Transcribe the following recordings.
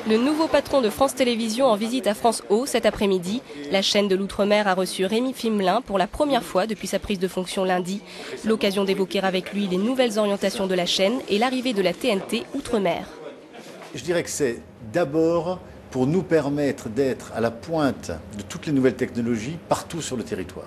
Le nouveau patron de France Télévisions en visite à France O cet après-midi. La chaîne de l'Outre-mer a reçu Rémi Fimelin pour la première fois depuis sa prise de fonction lundi. L'occasion d'évoquer avec lui les nouvelles orientations de la chaîne et l'arrivée de la TNT Outre-mer. Je dirais que c'est d'abord pour nous permettre d'être à la pointe de toutes les nouvelles technologies partout sur le territoire.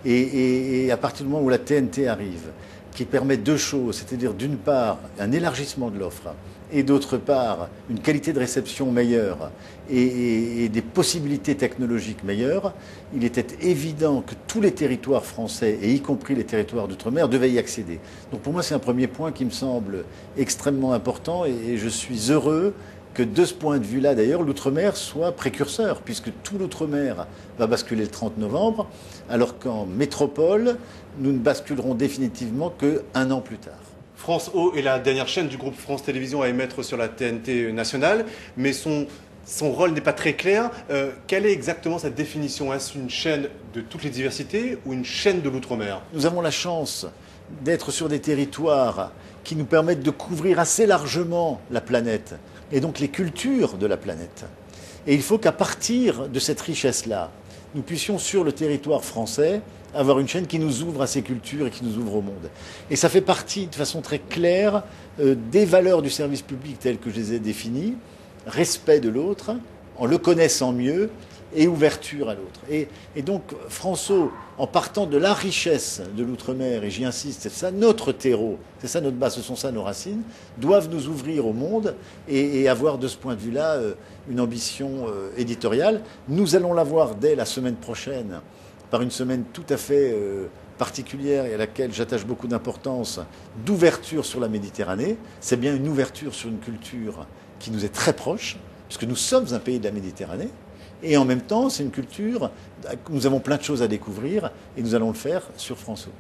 Et à partir du moment où la TNT arrive, qui permet deux choses, c'est-à-dire d'une part un élargissement de l'offre et d'autre part une qualité de réception meilleure et des possibilités technologiques meilleures, il était évident que tous les territoires français, et y compris les territoires d'outre-mer, devaient y accéder. Donc pour moi c'est un premier point qui me semble extrêmement important et je suis heureux que de ce point de vue-là, d'ailleurs, l'outre-mer soit précurseur, puisque tout l'outre-mer va basculer le 30 novembre, alors qu'en métropole, nous ne basculerons définitivement qu'un an plus tard. France O est la dernière chaîne du groupe France Télévisions à émettre sur la TNT nationale, mais son rôle n'est pas très clair. Quelle est exactement sa définition? Est-ce une chaîne de toutes les diversités ou une chaîne de l'outre-mer? Nous avons la chance d'être sur des territoires qui nous permettent de couvrir assez largement la planète, et donc les cultures de la planète. Et il faut qu'à partir de cette richesse-là, nous puissions sur le territoire français avoir une chaîne qui nous ouvre à ces cultures et qui nous ouvre au monde. Et ça fait partie de façon très claire des valeurs du service public telles que je les ai définies, respect de l'autre, en le connaissant mieux, et ouverture à l'autre. Et donc France O, en partant de la richesse de l'outre-mer, et j'y insiste, c'est ça notre terreau, c'est ça notre base, ce sont ça nos racines, doivent nous ouvrir au monde et avoir de ce point de vue-là une ambition éditoriale. Nous allons l'avoir dès la semaine prochaine, par une semaine tout à fait particulière et à laquelle j'attache beaucoup d'importance, d'ouverture sur la Méditerranée. C'est bien une ouverture sur une culture qui nous est très proche, puisque nous sommes un pays de la Méditerranée. Et en même temps, c'est une culture, nous avons plein de choses à découvrir et nous allons le faire sur France O.